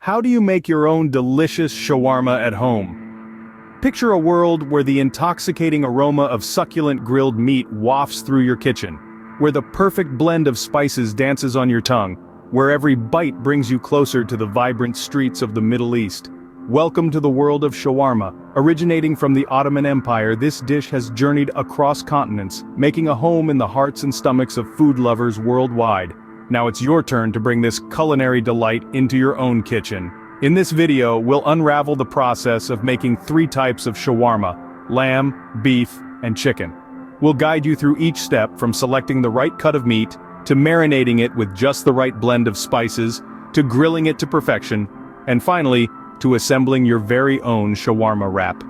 How do you make your own delicious shawarma at home? Picture a world where the intoxicating aroma of succulent grilled meat wafts through your kitchen, where the perfect blend of spices dances on your tongue, where every bite brings you closer to the vibrant streets of the Middle East. Welcome to the world of shawarma. Originating from the Ottoman Empire, this dish has journeyed across continents, making a home in the hearts and stomachs of food lovers worldwide. Now it's your turn to bring this culinary delight into your own kitchen. In this video, we'll unravel the process of making 3 types of shawarma: lamb, beef, and chicken. We'll guide you through each step, from selecting the right cut of meat, to marinating it with just the right blend of spices, to grilling it to perfection, and finally, to assembling your very own shawarma wrap.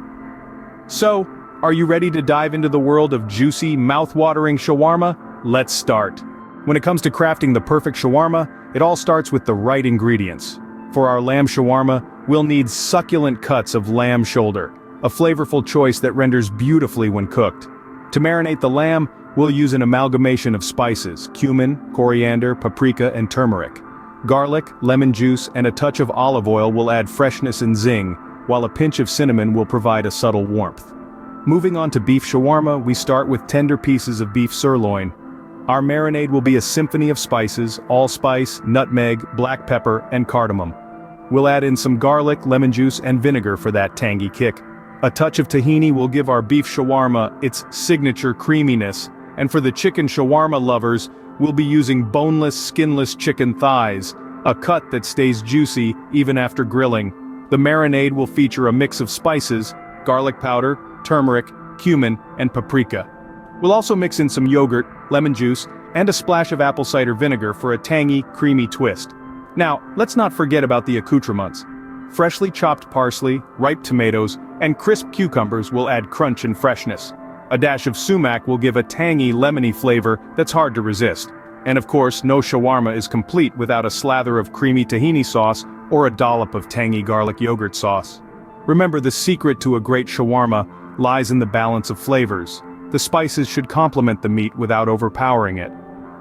So, are you ready to dive into the world of juicy, mouth-watering shawarma? Let's start. When it comes to crafting the perfect shawarma, it all starts with the right ingredients. For our lamb shawarma, we'll need succulent cuts of lamb shoulder, a flavorful choice that renders beautifully when cooked. To marinate the lamb, we'll use an amalgamation of spices: cumin, coriander, paprika, and turmeric. Garlic, lemon juice, and a touch of olive oil will add freshness and zing, while a pinch of cinnamon will provide a subtle warmth. Moving on to beef shawarma, we start with tender pieces of beef sirloin. Our marinade will be a symphony of spices: allspice, nutmeg, black pepper, and cardamom. We'll add in some garlic, lemon juice, and vinegar for that tangy kick. A touch of tahini will give our beef shawarma its signature creaminess, and for the chicken shawarma lovers, we'll be using boneless, skinless chicken thighs, a cut that stays juicy even after grilling. The marinade will feature a mix of spices: garlic powder, turmeric, cumin, and paprika. We'll also mix in some yogurt, lemon juice, and a splash of apple cider vinegar for a tangy, creamy twist. Now, let's not forget about the accoutrements. Freshly chopped parsley, ripe tomatoes, and crisp cucumbers will add crunch and freshness. A dash of sumac will give a tangy, lemony flavor that's hard to resist. And of course, no shawarma is complete without a slather of creamy tahini sauce or a dollop of tangy garlic yogurt sauce. Remember, the secret to a great shawarma lies in the balance of flavors. The spices should complement the meat without overpowering it.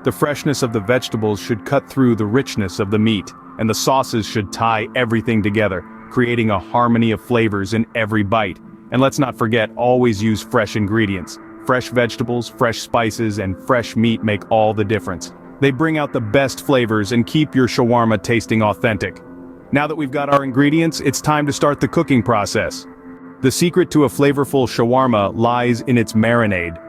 The freshness of the vegetables should cut through the richness of the meat, and the sauces should tie everything together, creating a harmony of flavors in every bite. And let's not forget, always use fresh ingredients. Fresh vegetables, fresh spices, and fresh meat make all the difference. They bring out the best flavors and keep your shawarma tasting authentic. Now that we've got our ingredients, it's time to start the cooking process. The secret to a flavorful shawarma lies in its marinade.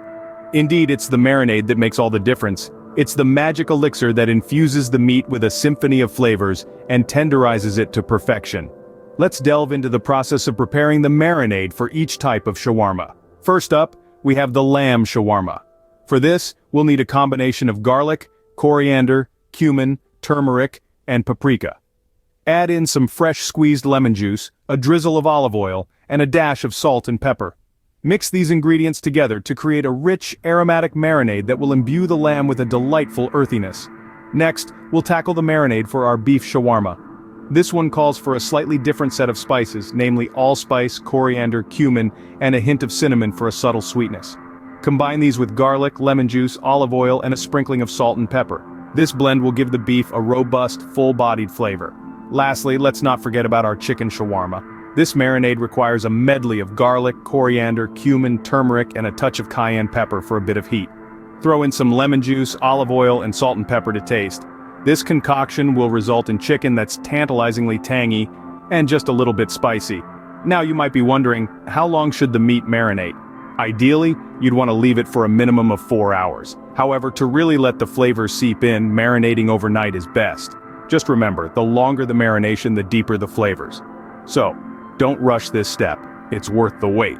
Indeed, it's the marinade that makes all the difference. It's the magic elixir that infuses the meat with a symphony of flavors and tenderizes it to perfection. Let's delve into the process of preparing the marinade for each type of shawarma. First up, we have the lamb shawarma. For this, we'll need a combination of garlic, coriander, cumin, turmeric, and paprika. Add in some fresh squeezed lemon juice, a drizzle of olive oil, and a dash of salt and pepper. Mix these ingredients together to create a rich, aromatic marinade that will imbue the lamb with a delightful earthiness. Next, we'll tackle the marinade for our beef shawarma. This one calls for a slightly different set of spices, namely allspice, coriander, cumin, and a hint of cinnamon for a subtle sweetness. Combine these with garlic, lemon juice, olive oil, and a sprinkling of salt and pepper. This blend will give the beef a robust, full-bodied flavor. Lastly, let's not forget about our chicken shawarma. This marinade requires a medley of garlic, coriander, cumin, turmeric, and a touch of cayenne pepper for a bit of heat. Throw in some lemon juice, olive oil, and salt and pepper to taste. This concoction will result in chicken that's tantalizingly tangy and just a little bit spicy. Now you might be wondering, how long should the meat marinate? Ideally, you'd want to leave it for a minimum of 4 hours. However, to really let the flavors seep in, marinating overnight is best. Just remember, the longer the marination, the deeper the flavors. So, don't rush this step. It's worth the wait.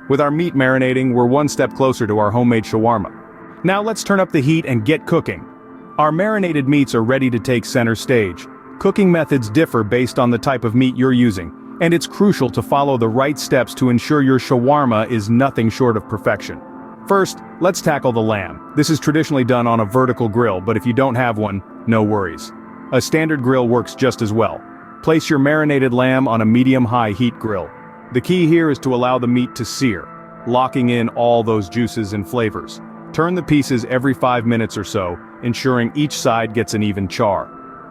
With our meat marinating, we're one step closer to our homemade shawarma. Now let's turn up the heat and get cooking. Our marinated meats are ready to take center stage. Cooking methods differ based on the type of meat you're using, and it's crucial to follow the right steps to ensure your shawarma is nothing short of perfection. First, let's tackle the lamb. This is traditionally done on a vertical grill, but if you don't have one, no worries. A standard grill works just as well. Place your marinated lamb on a medium-high heat grill. The key here is to allow the meat to sear, locking in all those juices and flavors. Turn the pieces every 5 minutes or so, ensuring each side gets an even char.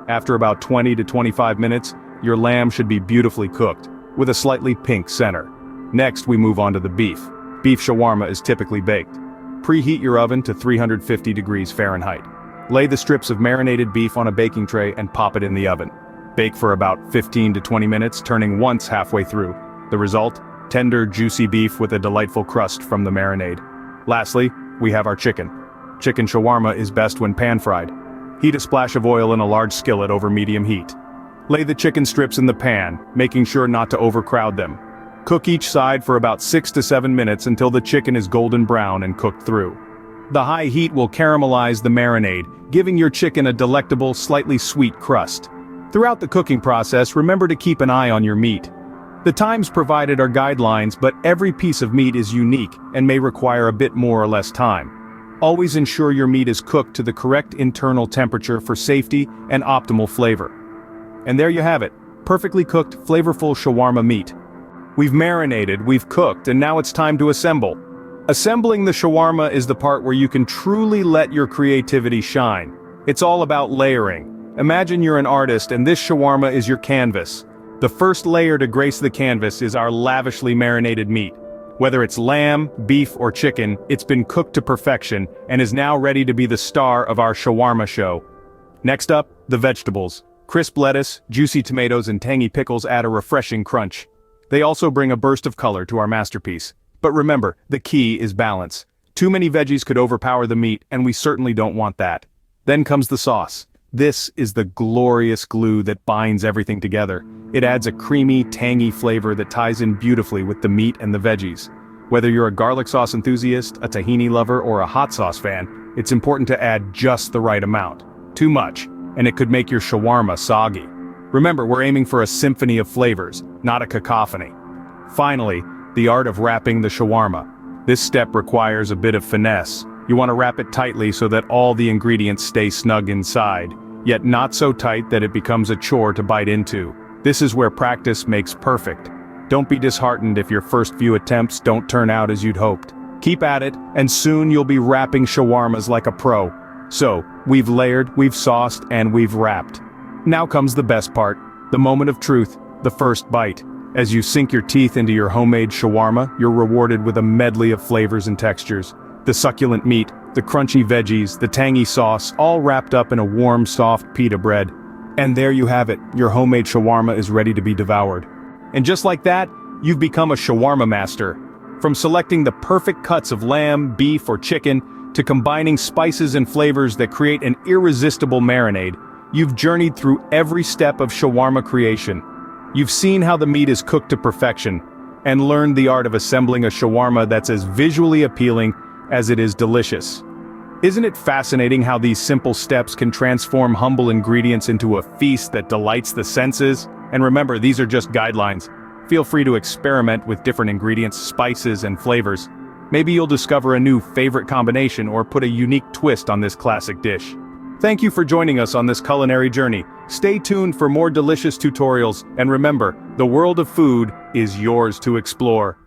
After about 20 to 25 minutes, your lamb should be beautifully cooked, with a slightly pink center. Next, we move on to the beef. Beef shawarma is typically baked. Preheat your oven to 350 degrees Fahrenheit. Lay the strips of marinated beef on a baking tray and pop it in the oven. Bake for about 15 to 20 minutes, turning once halfway through. The result? Tender, juicy beef with a delightful crust from the marinade. Lastly, we have our chicken. Chicken shawarma is best when pan-fried. Heat a splash of oil in a large skillet over medium heat. Lay the chicken strips in the pan, making sure not to overcrowd them. Cook each side for about 6 to 7 minutes until the chicken is golden brown and cooked through. The high heat will caramelize the marinade, giving your chicken a delectable, slightly sweet crust. Throughout the cooking process, remember to keep an eye on your meat. The times provided are guidelines, but every piece of meat is unique and may require a bit more or less time. Always ensure your meat is cooked to the correct internal temperature for safety and optimal flavor. And there you have it, perfectly cooked, flavorful shawarma meat. We've marinated, we've cooked, and now it's time to assemble. Assembling the shawarma is the part where you can truly let your creativity shine. It's all about layering. Imagine you're an artist and this shawarma is your canvas. The first layer to grace the canvas is our lavishly marinated meat. Whether it's lamb, beef, or chicken, it's been cooked to perfection and is now ready to be the star of our shawarma show. Next up, the vegetables. Crisp lettuce, juicy tomatoes, and tangy pickles add a refreshing crunch. They also bring a burst of color to our masterpiece. But remember, the key is balance. Too many veggies could overpower the meat, and we certainly don't want that. Then comes the sauce. This is the glorious glue that binds everything together. It adds a creamy, tangy flavor that ties in beautifully with the meat and the veggies. Whether you're a garlic sauce enthusiast, a tahini lover, or a hot sauce fan, it's important to add just the right amount. Too much, and it could make your shawarma soggy. Remember, we're aiming for a symphony of flavors, not a cacophony. Finally, the art of wrapping the shawarma. This step requires a bit of finesse. You want to wrap it tightly so that all the ingredients stay snug inside, yet not so tight that it becomes a chore to bite into. This is where practice makes perfect. Don't be disheartened if your first few attempts don't turn out as you'd hoped. Keep at it, and soon you'll be wrapping shawarmas like a pro. So, we've layered, we've sauced, and we've wrapped. Now comes the best part, the moment of truth, the first bite. As you sink your teeth into your homemade shawarma, you're rewarded with a medley of flavors and textures. The succulent meat, the crunchy veggies, the tangy sauce, all wrapped up in a warm, soft pita bread. And there you have it, your homemade shawarma is ready to be devoured. And just like that, you've become a shawarma master. From selecting the perfect cuts of lamb, beef, or chicken, to combining spices and flavors that create an irresistible marinade, you've journeyed through every step of shawarma creation. You've seen how the meat is cooked to perfection, and learned the art of assembling a shawarma that's as visually appealing as it is delicious. Isn't it fascinating how these simple steps can transform humble ingredients into a feast that delights the senses? And remember, these are just guidelines. Feel free to experiment with different ingredients, spices, and flavors. Maybe you'll discover a new favorite combination or put a unique twist on this classic dish. Thank you for joining us on this culinary journey. Stay tuned for more delicious tutorials, and remember, the world of food is yours to explore.